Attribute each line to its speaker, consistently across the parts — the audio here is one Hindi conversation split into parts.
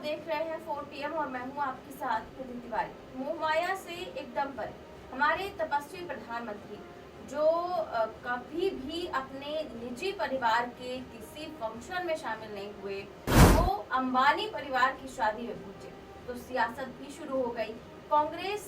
Speaker 1: देख रहे हैं 4 PM और मैं हूं आपके साथ नितिन तिवारी। मोहमाया से एकदम पर हमारे तपस्वी प्रधानमंत्री जो कभी भी अपने निजी परिवार के किसी फंक्शन में शामिल नहीं हुए, वो अंबानी परिवार की शादी में पहुंचे तो सियासत भी शुरू हो गई। कांग्रेस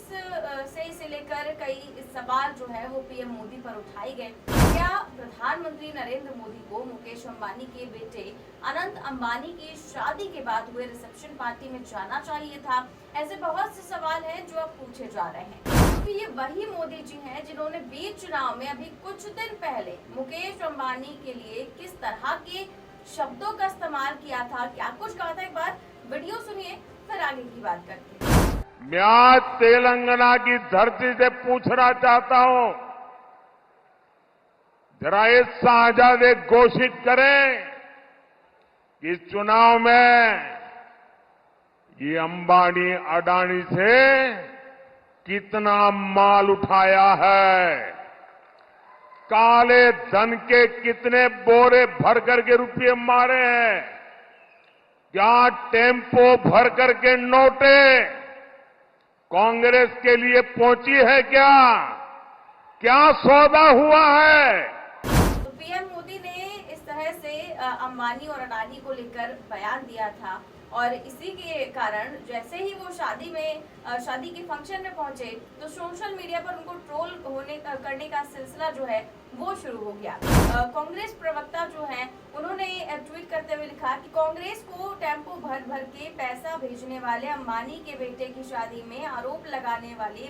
Speaker 1: से इसे लेकर कई सवाल जो है वो पीएम मोदी पर उठाए गए। क्या प्रधानमंत्री नरेंद्र मोदी को मुकेश अंबानी के बेटे अनंत अंबानी की शादी के बाद हुए रिसेप्शन पार्टी में जाना चाहिए था? ऐसे बहुत से सवाल हैं जो अब पूछे जा रहे हैं, क्योंकि ये वही मोदी जी हैं जिन्होंने बीच चुनाव में अभी कुछ दिन पहले मुकेश अंबानी के लिए किस तरह के शब्दों का इस्तेमाल किया था, क्या कुछ कहा था। एक बार वीडियो सुनिए, फिर आगे की बात करते हैं।
Speaker 2: मैं आज तेलंगाना की धरती से पूछना चाहता हूं, जरा ये साझादे घोषित करें कि इस चुनाव में ये अंबानी अडानी से कितना माल उठाया है, काले धन के कितने बोरे भर करके रुपये मारे हैं, क्या टेम्पो भर करके नोटे कांग्रेस के लिए पहुंची है, क्या सौदा हुआ है।
Speaker 1: तो पीएम मोदी ने इस तरह से अंबानी और अडानी को लेकर बयान दिया था और इसी के कारण जैसे ही वो शादी के फंक्शन में पहुंचे तो सोशल मीडिया पर उनको ट्रोल करने का सिलसिला जो है वो शुरू हो गया। कांग्रेस प्रवक्ता जो हैं उन्होंने ट्वीट करते हुए लिखा कि कांग्रेस को टेम्पो भर भर के पैसा भेजने वाले अंबानी के बेटे की शादी में आरोप लगाने वाले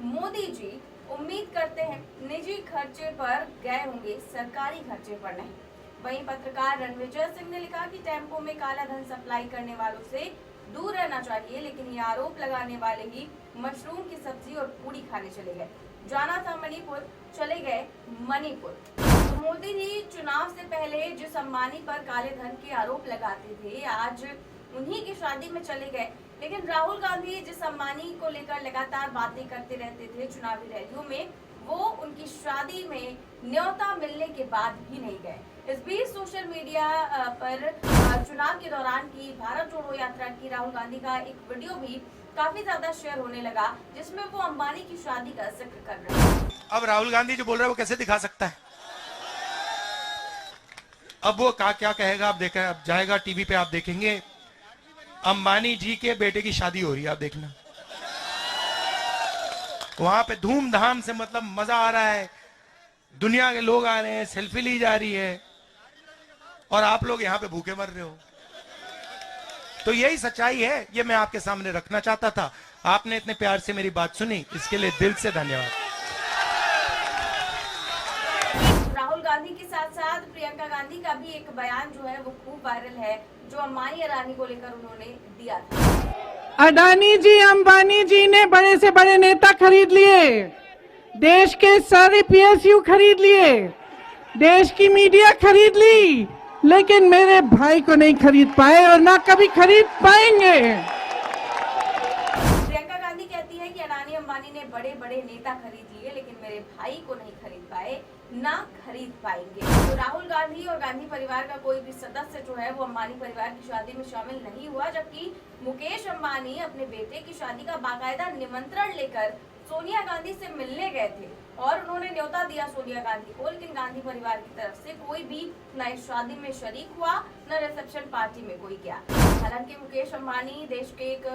Speaker 1: मोदी जी उम्मीद करते हैं निजी खर्चे पर गए होंगे, सरकारी खर्चे पर नहीं। वहीं पत्रकार रणविजय सिंह ने लिखा कि टेम्पो में काला धन सप्लाई करने वालों से दूर रहना चाहिए, लेकिन ये आरोप लगाने वाले ही मशरूम की सब्जी और पूरी खाने चले गए। जाना था मणिपुर, चले गए मणिपुर। तो मोदी जी चुनाव से पहले जिस अंबानी पर काले धन के आरोप लगाते थे, आज उन्हीं की शादी में चले गए। लेकिन राहुल गांधी जिस अंबानी को लेकर लगातार बातें करते रहते थे चुनावी रैलियों में, वो उनकी शादी में न्योता मिलने के बाद भी नहीं गए। इस बीच सोशल मीडिया पर चुनाव के दौरान की भारत जोड़ो यात्रा की राहुल गांधी का एक वीडियो भी काफी ज्यादा शेयर होने लगा, जिसमें वो अंबानी की शादी का जिक्र कर रहे हैं।
Speaker 3: अब राहुल गांधी जो बोल रहा है वो कैसे दिखा सकता है? अब वो क्या कहेगा, आप देखा, अब जाएगा टीवी पे, आप देखेंगे अंबानी जी के बेटे की शादी हो रही है, आप देखना वहां पे धूमधाम से, मतलब मजा आ रहा है, दुनिया के लोग आ रहे हैं, सेल्फी ली जा रही है और आप लोग यहाँ पे भूखे मर रहे हो। तो यही सच्चाई है, ये मैं आपके सामने रखना चाहता था। आपने इतने प्यार से मेरी बात सुनी, इसके लिए दिल से धन्यवाद।
Speaker 1: राहुल गांधी के साथ साथ प्रियंका गांधी का भी एक बयान जो है वो खूब वायरल है, जो अंबानी अडानी को लेकर उन्होंने दिया था।
Speaker 4: अडानी जी, अंबानी जी ने बड़े से बड़े नेता खरीद लिए, देश के सारे PSU खरीद लिए, देश की मीडिया खरीद ली, लेकिन मेरे भाई को नहीं खरीद पाए और ना कभी खरीद पाएंगे।
Speaker 1: प्रियंका गांधी कहती है कि अडानी अंबानी ने बड़े बड़े नेता खरीद लिए, लेकिन मेरे भाई को नहीं खरीद पाए, ना खरीद पाएंगे। तो राहुल गांधी और गांधी परिवार का कोई भी सदस्य जो है वो अंबानी परिवार की शादी में शामिल नहीं हुआ, जबकि मुकेश अंबानी अपने बेटे की शादी का बाकायदा निमंत्रण लेकर सोनिया गांधी से मिलने गए थे और उन्होंने न्योता दिया सोनिया गांधी को, लेकिन गांधी परिवार की तरफ से कोई भी न इस शादी में शरीक हुआ, न रिसेप्शन पार्टी में कोई गया। हालांकि मुकेश अंबानी देश के एक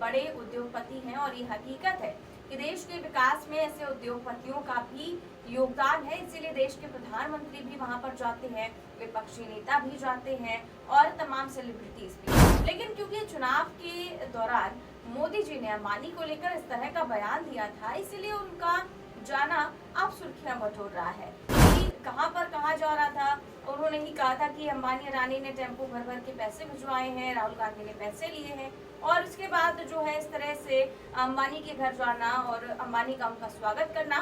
Speaker 1: बड़े उद्योगपति हैं और ये हकीकत है कि देश के विकास में ऐसे उद्योगपतियों का भी योगदान है, इसीलिए देश के प्रधानमंत्री भी वहां पर जाते हैं, विपक्षी नेता भी जाते हैं और तमाम सेलिब्रिटीज भी। लेकिन क्योंकि चुनाव के दौरान मोदी जी ने अंबानी को लेकर इस तरह का बयान दिया था, इसीलिए उनका जाना अब सुर्खियां बटोर रहा है कि कहां पर कहा जा रहा था। उन्होंने ही कहा था कि अंबानी अडानी ने टेम्पो भर भर के पैसे भिजवाए हैं, राहुल गांधी ने पैसे लिए हैं, और उसके बाद जो है इस तरह से अंबानी के घर जाना और अंबानी का उनका स्वागत करना,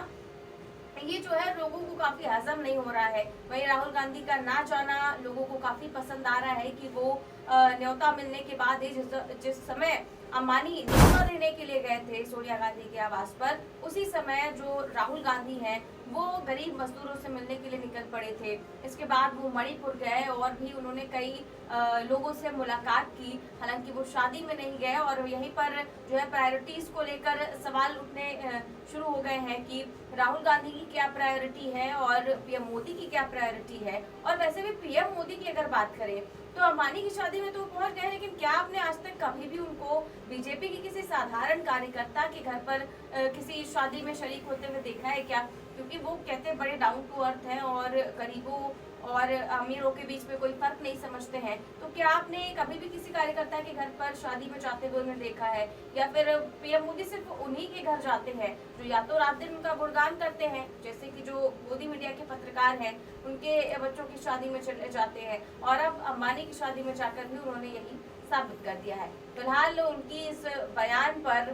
Speaker 1: ये जो है लोगों को काफी हजम नहीं हो रहा है। वहीं राहुल गांधी का ना जाना लोगों को काफी पसंद आ रहा है कि वो न्योता मिलने के बाद ही जिस समय अंबानी न्योता देने के लिए गए थे सोनिया गांधी के आवास पर, उसी समय जो राहुल गांधी हैं वो गरीब मजदूरों से मिलने के लिए निकल पड़े थे। इसके बाद वो मणिपुर गए और भी उन्होंने कई लोगों से मुलाकात की। हालांकि वो शादी में नहीं गए और यहीं पर जो है प्रायोरिटीज को लेकर सवाल उठने शुरू हो गए हैं कि राहुल गांधी की क्या प्रायोरिटी है और पीएम मोदी की क्या प्रायोरिटी है। और वैसे भी पीएम मोदी की अगर बात करें तो अंबानी की शादी में तो वो पहुंच गए, लेकिन क्या आपने आज तक कभी भी उनको बीजेपी के किसी साधारण कार्यकर्ता के घर पर किसी शादी में शरीक होते हुए देखा है क्या? क्योंकि वो कहते हैं बड़े डाउन टू अर्थ हैं और गरीबों और अमीरों के बीच में कोई फर्क नहीं समझते हैं। तो क्या आपने कभी भी किसी कार्यकर्ता के घर पर शादी में जाते हुए उन्हें देखा है? या फिर पीएम मोदी सिर्फ उन्हीं के घर जाते हैं जो या तो रात दिन उनका गुणगान करते हैं, जैसे कि जो मोदी मीडिया के पत्रकार हैं उनके बच्चों की शादी में चले जाते हैं, और अब अंबानी की शादी में जाकर भी उन्होंने यही साबित कर दिया है। फिलहाल उनकी इस बयान पर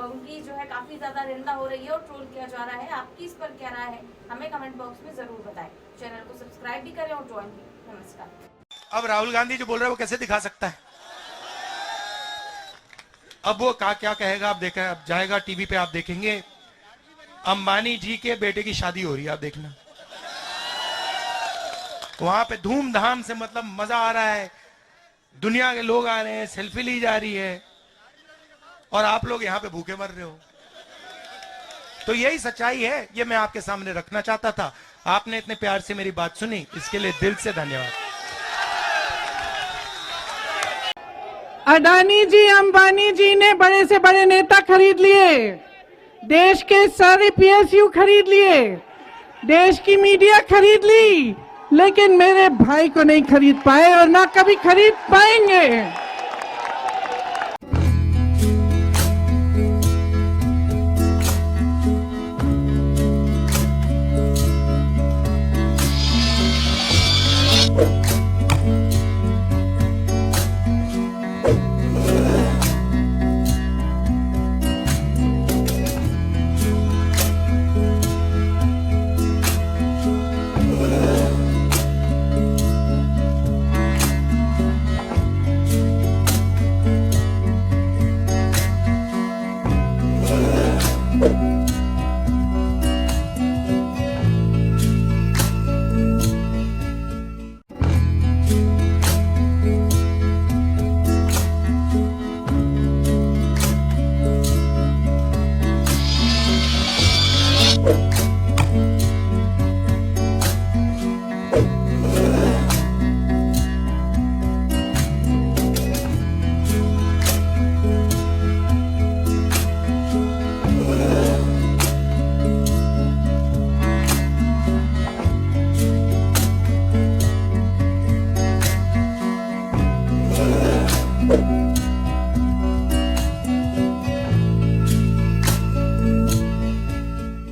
Speaker 1: उनकी जो है काफी ज्यादा निंदा हो रही है और ट्रोल किया जा रहा है। आपकी इस पर क्या राय है हमें कमेंट बॉक्स में जरूर बताएं। चैनल को सब्सक्राइब भी करें और ज्वाइन भी। नमस्कार।
Speaker 3: अब राहुल गांधी जो बोल रहा है वो कैसे दिखा सकता है? अब वो क्या कहेगा आप देखा, अब जाएगा टीवी पे, आप देखेंगे अंबानी जी के बेटे की शादी हो रही है, आप देखना वहां पे धूमधाम से, मतलब मजा आ रहा है, दुनिया के लोग आ रहे हैं, सेल्फी ली जा रही है और आप लोग यहां पे भूखे मर रहे हो। तो यही सच्चाई है, ये मैं आपके सामने रखना चाहता था। आपने इतने प्यार से मेरी बात सुनी, इसके लिए दिल से धन्यवाद।
Speaker 4: अडानी जी, अंबानी जी ने बड़े से बड़े नेता खरीद लिए, देश के सारे पीएसयू खरीद लिए, देश की मीडिया खरीद ली, लेकिन मेरे भाई को नहीं खरीद पाए और ना कभी खरीद पाएंगे।
Speaker 5: you